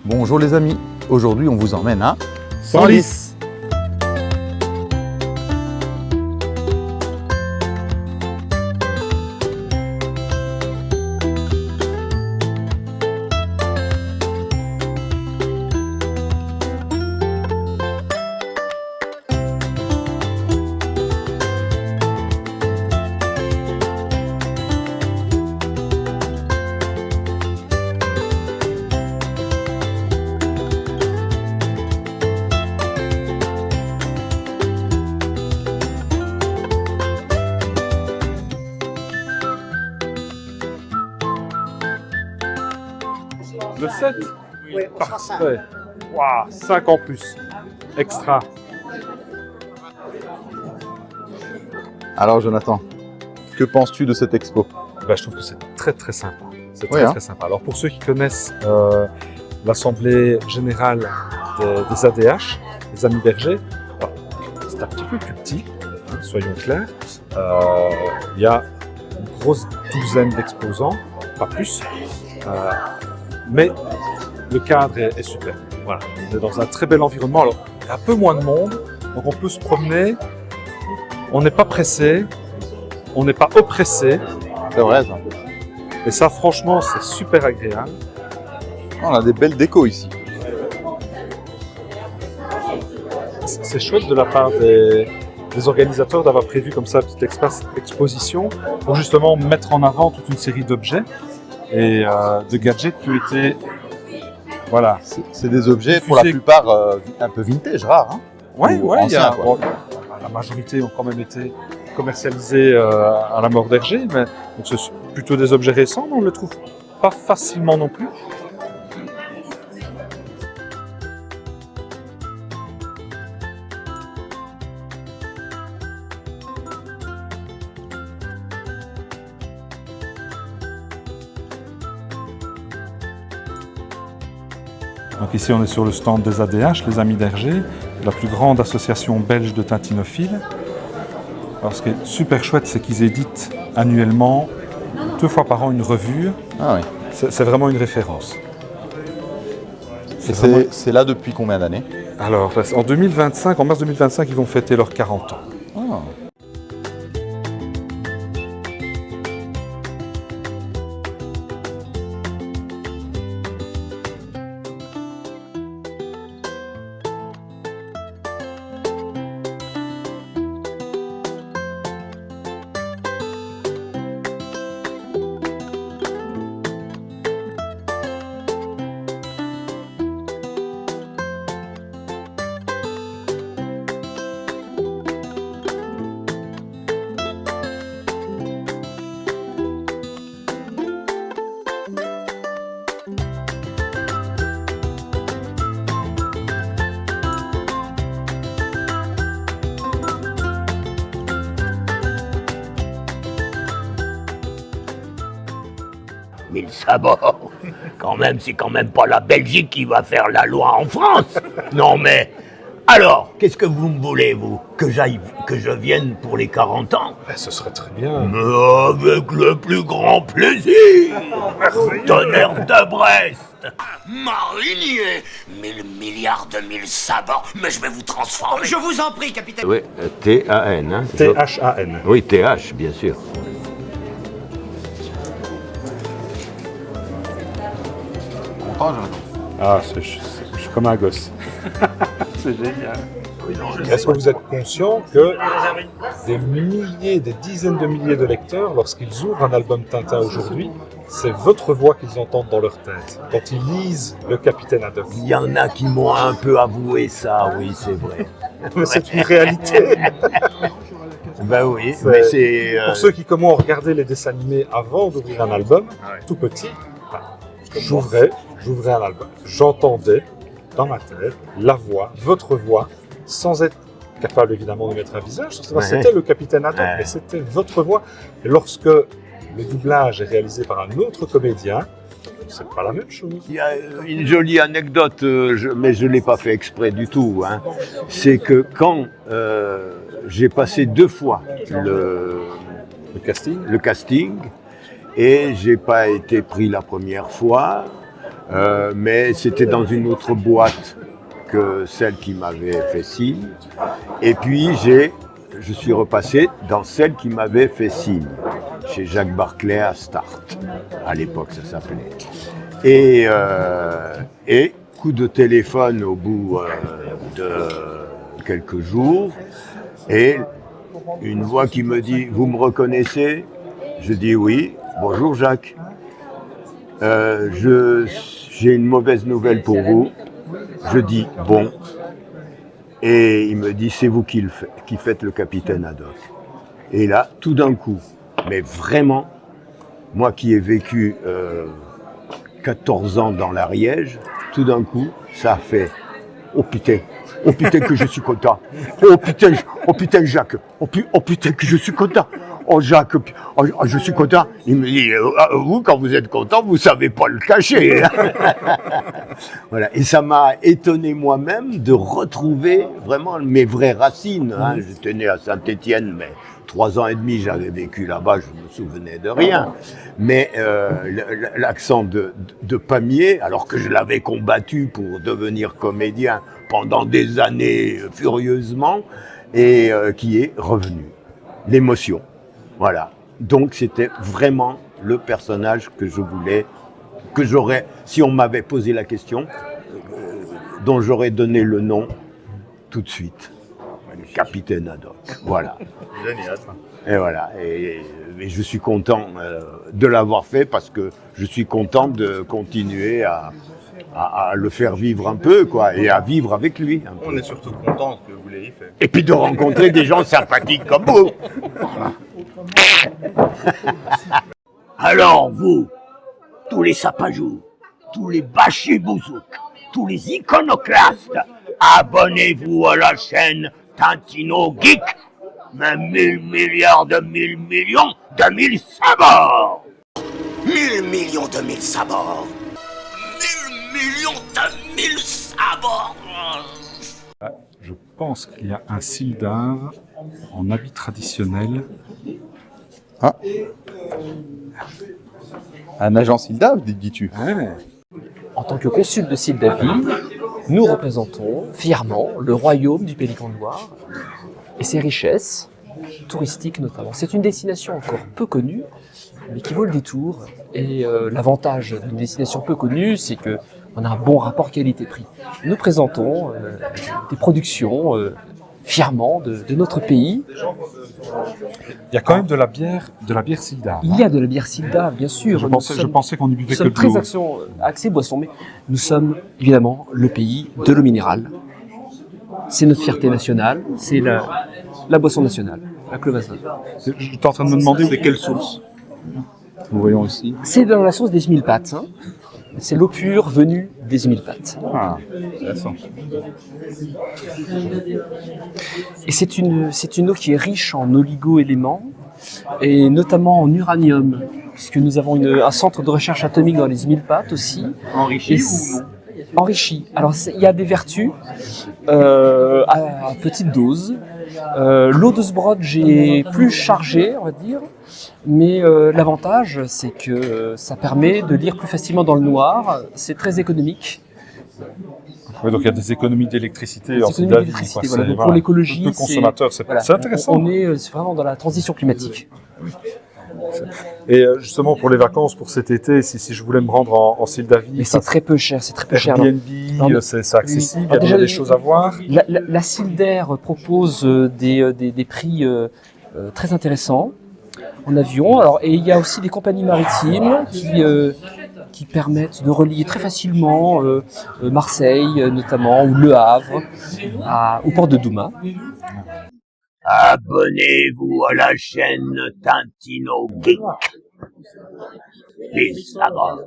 Bonjour les amis, aujourd'hui on vous emmène à Senlis. Le 7 Oui, on fera ça. Parfait. Waouh, 5 en plus. Extra. Alors Jonathan, que penses-tu de cette expo? Je trouve que c'est très sympa. C'est Oui, très sympa. Alors pour ceux qui connaissent l'Assemblée Générale des ADH, les Amis Bergers, c'est un petit peu plus petit, hein, soyons clairs. Il y a une grosse douzaine d'exposants, pas plus. Mais le cadre est super. Voilà. On est dans un très bel environnement. Alors, il y a un peu moins de monde, donc on peut se promener. On n'est pas pressé, on n'est pas oppressé. C'est vrai ça. Et ça, franchement, c'est super agréable. On a des belles décos ici. C'est chouette de la part des organisateurs d'avoir prévu comme ça un petit espace exposition pour justement mettre en avant toute une série d'objets et de gadgets qui ont été, voilà. C'est des objets pour la Diffusés. plupart un peu vintage, rares. Hein. Ouais, Ou il y anciens, a, quoi. bon, la majorité ont quand même été commercialisés à la mort d'Hergé, mais donc c'est plutôt des objets récents, mais on ne le trouve pas facilement non plus. Donc ici on est sur le stand des ADH, les Amis d'Hergé, la plus grande association belge de tintinophiles. Alors ce qui est super chouette, c'est qu'ils éditent annuellement, 2 fois par an, une revue. Ah oui. C'est vraiment une référence. Et vraiment- c'est là depuis combien d'années? Alors en 2025, en mars 2025, ils vont fêter leurs 40 ans. Ah. Mille sabords. Quand même, c'est quand même pas la Belgique qui va faire la loi en France. Non mais, alors, qu'est-ce que vous me voulez, vous? Que je vienne pour les 40 ans? Ce serait très bien. Mais avec le plus grand plaisir. Tonnerre de Brest. Marinier, 1000 milliards de 1000 sabords, mais je vais vous transformer. Je vous en prie, capitaine. Oui, T-A-N. Hein. T-H-A-N. Oui, T-H, bien sûr. Content, Jonathan? Ah, je suis comme un gosse. C'est génial. Est-ce que vous êtes conscient que des milliers, des dizaines de milliers de lecteurs, lorsqu'ils ouvrent un album Tintin aujourd'hui, c'est votre voix qu'ils entendent dans leur tête quand ils lisent Le Capitaine Haddock? Il y en a qui m'ont un peu avoué ça, oui, c'est vrai. Mais c'est une réalité. Ben oui, C'est- mais c'est... Pour ceux qui ont regardé les dessins animés avant d'ouvrir un album, tout petit, j'ouvrais un album. J'entendais dans ma tête la voix, votre voix, sans être capable évidemment de mettre un visage. C'était le Capitaine Haddock, Ouais. mais c'était votre voix. Et lorsque le doublage est réalisé par un autre comédien, c'est pas la même chose. Il y a une jolie anecdote, mais je ne l'ai pas fait exprès du tout. Hein. C'est que quand j'ai passé 2 fois Le casting. le casting et j'ai pas été pris la première fois, Mais c'était dans une autre boîte que celle qui m'avait fait signe. Et puis je suis repassé dans celle qui m'avait fait signe, chez Jacques Barclay à Start. À l'époque, ça s'appelait. Et coup de téléphone au bout de quelques jours, et une voix qui me dit « Vous me reconnaissez ?» Je dis « Oui, bonjour Jacques. J'ai une mauvaise nouvelle pour vous. » Je dis « Bon. » Et il me dit « C'est vous qui faites le capitaine Haddock. » Et là, tout d'un coup, mais vraiment, moi qui ai vécu 14 ans dans l'Ariège, tout d'un coup, ça a fait « Oh putain que je suis content. Oh putain Jacques. Oh putain que je suis content. Oh Jacques, je suis content. » Il me dit « Vous, quand vous êtes content, vous savez pas le cacher. » Voilà. Et ça m'a étonné moi-même de retrouver vraiment mes vraies racines. Hein. J'étais né à Saint-Étienne, mais 3 ans et demi, j'avais vécu là-bas, je me souvenais de rien. Mais l'accent de Pamiers, alors que je l'avais combattu pour devenir comédien pendant des années furieusement, et qui est revenu. L'émotion. Voilà. Donc c'était vraiment le personnage que je voulais, que j'aurais, si on m'avait posé la question, dont j'aurais donné le nom tout de suite. Capitaine Haddock. Voilà. Génial. Et voilà. Et je suis content de l'avoir fait parce que je suis content de continuer à le faire vivre un peu, quoi, et à vivre avec lui. Un peu. On est surtout content que vous l'ayez fait. Et puis de rencontrer des gens sympathiques comme vous. Alors vous, tous les sapajous, tous les bachibouzouk, tous les iconoclastes, abonnez-vous à la chaîne Tintino Geek. Mais 1000 milliards de 1000 millions de 1000 sabords. 1000 millions de 1000 sabords. 1000 millions de 1000 sabords. Je pense qu'il y a un Sildar en habit traditionnel. Ah. Un agent Sildav, dis-tu. Ouais. En tant que consul de Sildavie, nous représentons fièrement le royaume du Pélican de Loire et ses richesses touristiques notamment. C'est une destination encore peu connue, mais qui vaut le détour. Et l'avantage d'une destination peu connue, c'est qu'on a un bon rapport qualité-prix. Nous présentons des productions fièrement de notre pays. Il y a quand même de la bière Sildar. Il y a de la bière Sildar, bien sûr. Je pensais qu'on y buvait Nous que sommes de l'eau. très axés boissons, mais nous sommes évidemment le pays de l'eau minérale. C'est notre fierté nationale, c'est la boisson nationale, la clovassade. J'étais en train de me demander de quelle source. Nous voyons ici. C'est dans la source des Mille-Pattes. Hein. C'est l'eau pure venue des Mille-Pattes. Ah, intéressant. Et c'est une eau qui est riche en oligo-éléments, et notamment en uranium, puisque nous avons un centre de recherche atomique dans les Mille-Pattes aussi. Enrichi ou non? Enrichi. Alors il y a des vertus à petite dose. L'eau de Sbrodge est plus chargée, on va dire, mais l'avantage, c'est que ça permet de lire plus facilement dans le noir. C'est très économique. Oui, donc il y a des économies d'électricité en Économie Sildavie. d'électricité, voilà. Donc pour l'écologie, le consommateur, c'est voilà, intéressant. On est vraiment dans la transition climatique. Et justement pour les vacances, pour cet été, si je voulais me rendre en Sildavie, Mais c'est très peu cher, c'est très peu cher. Airbnb, Non, mais- c'est accessible, Alors il y a déjà, des choses à voir. La Silder propose des prix très intéressants en avion. Alors, et il y a aussi des compagnies maritimes qui permettent de relier très facilement Marseille notamment, ou Le Havre, au port de Douma. Abonnez-vous à la chaîne Tintino Geek. Les sabords.